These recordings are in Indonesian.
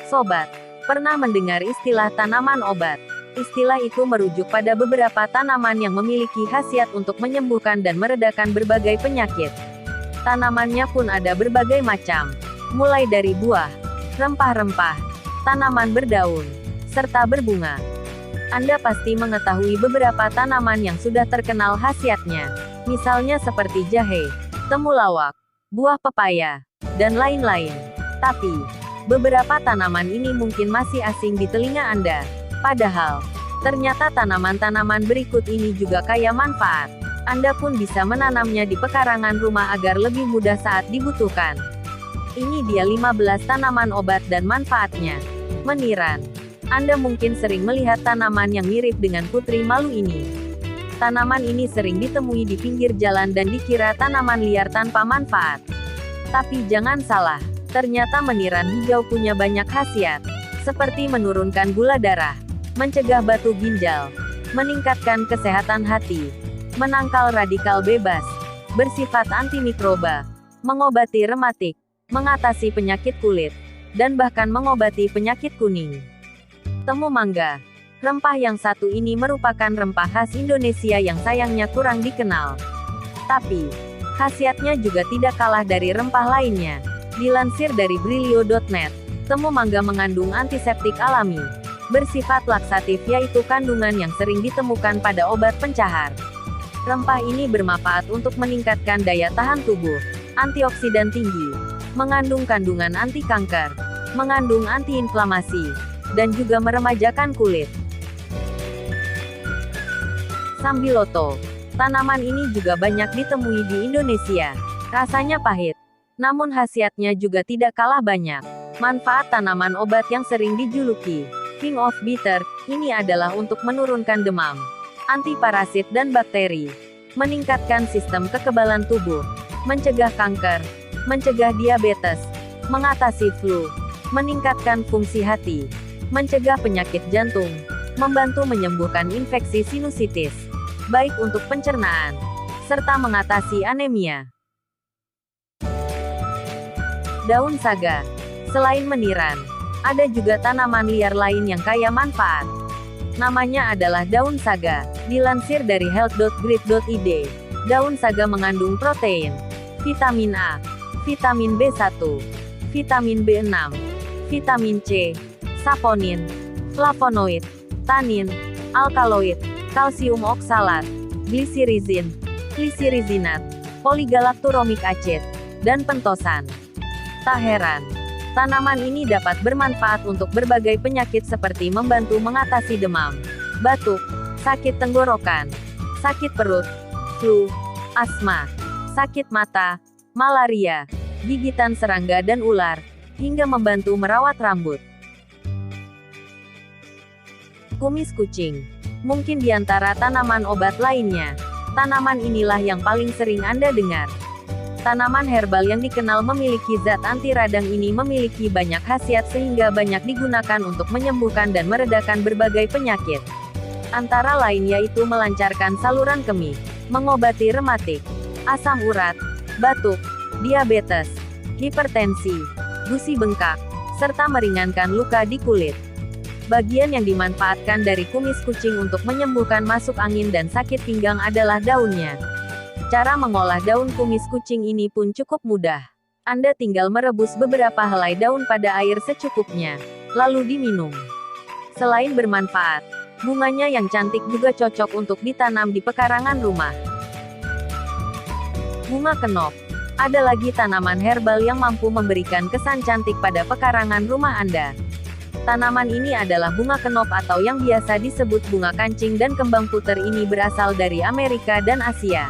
Sobat, pernah mendengar istilah tanaman obat? Istilah itu merujuk pada beberapa tanaman yang memiliki khasiat untuk menyembuhkan dan meredakan berbagai penyakit. Tanamannya pun ada berbagai macam, mulai dari buah, rempah-rempah, tanaman berdaun, serta berbunga. Anda pasti mengetahui beberapa tanaman yang sudah terkenal khasiatnya, misalnya seperti jahe, temulawak, buah pepaya, dan lain-lain. Tapi, beberapa tanaman ini mungkin masih asing di telinga Anda. Padahal, ternyata tanaman-tanaman berikut ini juga kaya manfaat. Anda pun bisa menanamnya di pekarangan rumah agar lebih mudah saat dibutuhkan. Ini dia 15 tanaman obat dan manfaatnya. Meniran. Anda mungkin sering melihat tanaman yang mirip dengan putri malu ini. Tanaman ini sering ditemui di pinggir jalan dan dikira tanaman liar tanpa manfaat. Tapi jangan salah, ternyata meniran hijau punya banyak khasiat, seperti menurunkan gula darah, mencegah batu ginjal, meningkatkan kesehatan hati, menangkal radikal bebas, bersifat antimikroba, mengobati rematik, mengatasi penyakit kulit, dan bahkan mengobati penyakit kuning. Temu mangga. Rempah yang satu ini merupakan rempah khas Indonesia yang sayangnya kurang dikenal. Tapi, khasiatnya juga tidak kalah dari rempah lainnya. Dilansir dari Brilio.net, temu mangga mengandung antiseptik alami, bersifat laksatif yaitu kandungan yang sering ditemukan pada obat pencahar. Rempah ini bermanfaat untuk meningkatkan daya tahan tubuh, antioksidan tinggi, mengandung kandungan anti kanker, mengandung antiinflamasi, dan juga meremajakan kulit. Sambiloto. Tanaman ini juga banyak ditemui di Indonesia. Rasanya pahit, namun khasiatnya juga tidak kalah banyak. Manfaat tanaman obat yang sering dijuluki King of Bitter, ini adalah untuk menurunkan demam, antiparasit dan bakteri, meningkatkan sistem kekebalan tubuh, mencegah kanker, mencegah diabetes, mengatasi flu, meningkatkan fungsi hati, mencegah penyakit jantung, membantu menyembuhkan infeksi sinusitis, baik untuk pencernaan, serta mengatasi anemia. Daun saga. Selain meniran, ada juga tanaman liar lain yang kaya manfaat. Namanya adalah daun saga. Dilansir dari health.grid.id, daun saga mengandung protein, vitamin A, vitamin B1, vitamin B6, vitamin C, saponin, flavonoid, tanin, alkaloid, kalsium oksalat, glisirizin, glisirizinat, poligalakturomik acid, dan pentosan. Tak heran, tanaman ini dapat bermanfaat untuk berbagai penyakit seperti membantu mengatasi demam, batuk, sakit tenggorokan, sakit perut, flu, asma, sakit mata, malaria, gigitan serangga dan ular, hingga membantu merawat rambut. Kumis kucing. Mungkin di antara tanaman obat lainnya, tanaman inilah yang paling sering Anda dengar. Tanaman herbal yang dikenal memiliki zat anti radang ini memiliki banyak khasiat sehingga banyak digunakan untuk menyembuhkan dan meredakan berbagai penyakit. Antara lain yaitu melancarkan saluran kemih, mengobati rematik, asam urat, batuk, diabetes, hipertensi, gusi bengkak, serta meringankan luka di kulit. Bagian yang dimanfaatkan dari kumis kucing untuk menyembuhkan masuk angin dan sakit pinggang adalah daunnya. Cara mengolah daun kumis kucing ini pun cukup mudah. Anda tinggal merebus beberapa helai daun pada air secukupnya, lalu diminum. Selain bermanfaat, bunganya yang cantik juga cocok untuk ditanam di pekarangan rumah. Bunga kenop. Ada lagi tanaman herbal yang mampu memberikan kesan cantik pada pekarangan rumah Anda. Tanaman ini adalah bunga kenop atau yang biasa disebut bunga kancing dan kembang puter ini berasal dari Amerika dan Asia.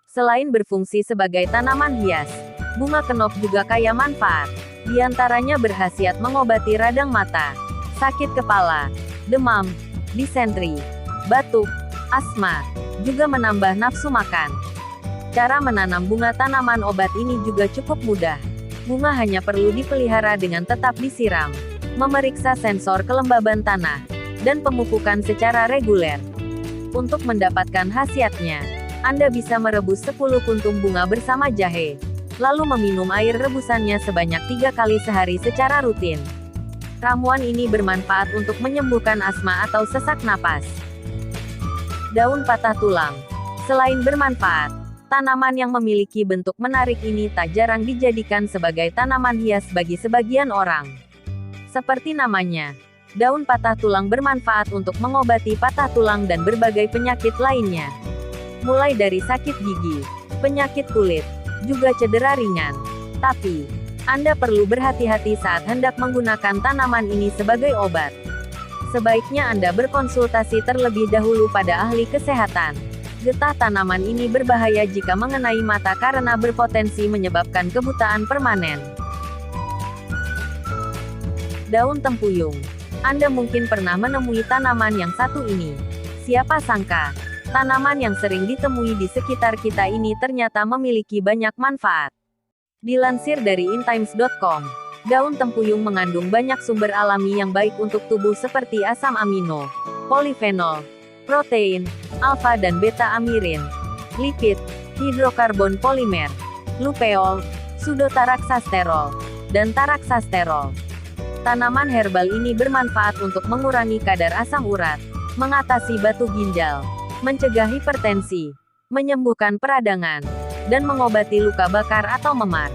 Selain berfungsi sebagai tanaman hias, bunga kenop juga kaya manfaat. Di antaranya berkhasiat mengobati radang mata, sakit kepala, demam, disentri, batuk, asma, juga menambah nafsu makan. Cara menanam bunga tanaman obat ini juga cukup mudah. Bunga hanya perlu dipelihara dengan tetap disiram, memeriksa sensor kelembaban tanah, dan pemupukan secara reguler. Untuk mendapatkan khasiatnya, Anda bisa merebus 10 kuntum bunga bersama jahe, lalu meminum air rebusannya sebanyak 3 kali sehari secara rutin. Ramuan ini bermanfaat untuk menyembuhkan asma atau sesak napas. Daun patah tulang. Selain bermanfaat, tanaman yang memiliki bentuk menarik ini tak jarang dijadikan sebagai tanaman hias bagi sebagian orang. Seperti namanya, daun patah tulang bermanfaat untuk mengobati patah tulang dan berbagai penyakit lainnya. Mulai dari sakit gigi, penyakit kulit, juga cedera ringan. Tapi, Anda perlu berhati-hati saat hendak menggunakan tanaman ini sebagai obat. Sebaiknya Anda berkonsultasi terlebih dahulu pada ahli kesehatan. Getah tanaman ini berbahaya jika mengenai mata karena berpotensi menyebabkan kebutaan permanen. Daun tempuyung. Anda mungkin pernah menemui tanaman yang satu ini. Siapa sangka, tanaman yang sering ditemui di sekitar kita ini ternyata memiliki banyak manfaat. Dilansir dari intimes.com, daun tempuyung mengandung banyak sumber alami yang baik untuk tubuh seperti asam amino, polifenol, protein, alfa dan beta amirin, lipid, hidrokarbon polimer, lupeol, pseudotaraksasterol, dan taraksasterol. Tanaman herbal ini bermanfaat untuk mengurangi kadar asam urat, mengatasi batu ginjal, mencegah hipertensi, menyembuhkan peradangan, dan mengobati luka bakar atau memar.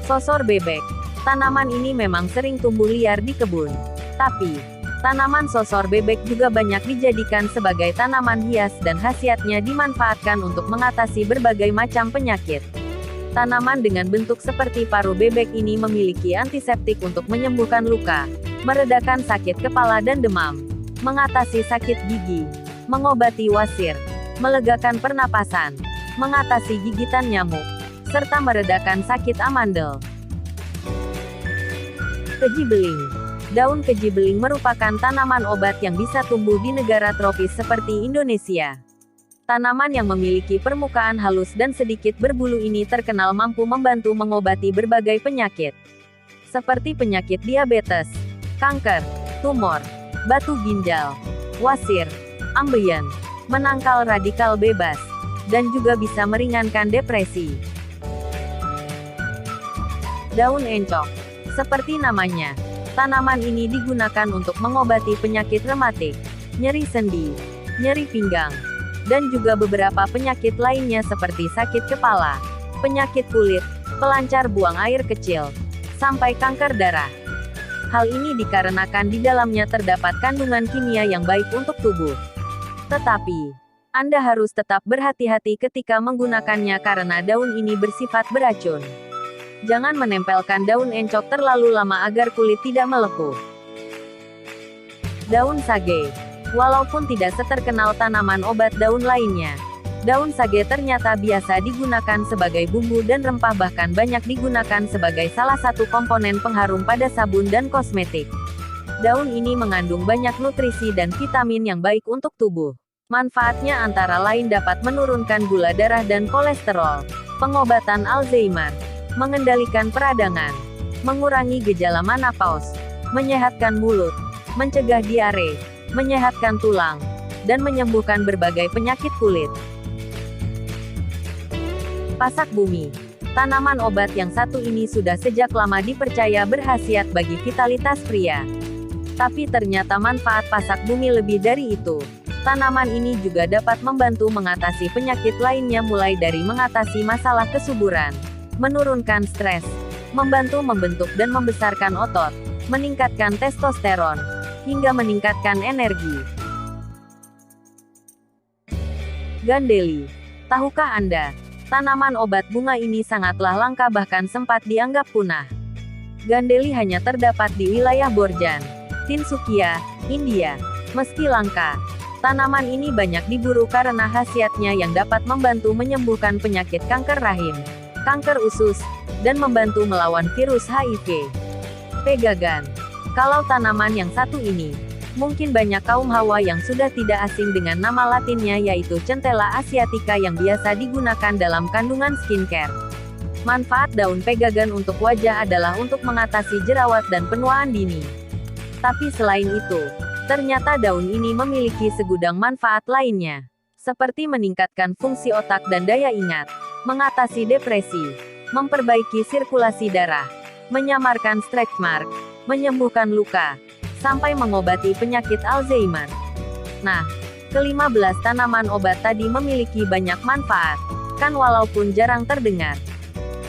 Sosor bebek. Tanaman ini memang sering tumbuh liar di kebun. Tapi, tanaman sosor bebek juga banyak dijadikan sebagai tanaman hias dan khasiatnya dimanfaatkan untuk mengatasi berbagai macam penyakit. Tanaman dengan bentuk seperti paruh bebek ini memiliki antiseptik untuk menyembuhkan luka, meredakan sakit kepala dan demam, mengatasi sakit gigi, mengobati wasir, melegakan pernapasan, mengatasi gigitan nyamuk, serta meredakan sakit amandel. Keji beling. Daun keji beling merupakan tanaman obat yang bisa tumbuh di negara tropis seperti Indonesia. Tanaman yang memiliki permukaan halus dan sedikit berbulu ini terkenal mampu membantu mengobati berbagai penyakit, seperti penyakit diabetes, kanker, tumor, batu ginjal, wasir, ambeien, menangkal radikal bebas, dan juga bisa meringankan depresi. Daun encok. Seperti namanya, tanaman ini digunakan untuk mengobati penyakit rematik, nyeri sendi, nyeri pinggang, dan juga beberapa penyakit lainnya seperti sakit kepala, penyakit kulit, pelancar buang air kecil, sampai kanker darah. Hal ini dikarenakan di dalamnya terdapat kandungan kimia yang baik untuk tubuh. Tetapi, Anda harus tetap berhati-hati ketika menggunakannya karena daun ini bersifat beracun. Jangan menempelkan daun encok terlalu lama agar kulit tidak melepuh. Daun sage. Walaupun tidak seterkenal tanaman obat daun lainnya, daun sage ternyata biasa digunakan sebagai bumbu dan rempah, bahkan banyak digunakan sebagai salah satu komponen pengharum pada sabun dan kosmetik. Daun ini mengandung banyak nutrisi dan vitamin yang baik untuk tubuh. Manfaatnya antara lain dapat menurunkan gula darah dan kolesterol, pengobatan Alzheimer, mengendalikan peradangan, mengurangi gejala menopause, menyehatkan mulut, mencegah diare, menyehatkan tulang, dan menyembuhkan berbagai penyakit kulit. Pasak bumi. Tanaman obat yang satu ini sudah sejak lama dipercaya berkhasiat bagi vitalitas pria. Tapi ternyata manfaat pasak bumi lebih dari itu. Tanaman ini juga dapat membantu mengatasi penyakit lainnya, mulai dari mengatasi masalah kesuburan, menurunkan stres, membantu membentuk dan membesarkan otot, meningkatkan testosteron, hingga meningkatkan energi. Gandeli. Tahukah Anda, tanaman obat bunga ini sangatlah langka, bahkan sempat dianggap punah. Gandeli hanya terdapat di wilayah Borjan, Tinsukia, India. Meski langka, tanaman ini banyak diburu karena khasiatnya yang dapat membantu menyembuhkan penyakit kanker rahim, kanker usus, dan membantu melawan virus HIV. Pegagan. Kalau tanaman yang satu ini, mungkin banyak kaum hawa yang sudah tidak asing dengan nama latinnya, yaitu Centella asiatica, yang biasa digunakan dalam kandungan skincare. Manfaat daun pegagan untuk wajah adalah untuk mengatasi jerawat dan penuaan dini. Tapi selain itu, ternyata daun ini memiliki segudang manfaat lainnya, seperti meningkatkan fungsi otak dan daya ingat, mengatasi depresi, memperbaiki sirkulasi darah, menyamarkan stretch mark, menyembuhkan luka, sampai mengobati penyakit Alzheimer. Nah, ke-15 tanaman obat tadi memiliki banyak manfaat, kan walaupun jarang terdengar.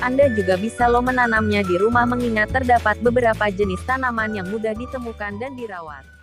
Anda juga bisa menanamnya di rumah mengingat terdapat beberapa jenis tanaman yang mudah ditemukan dan dirawat.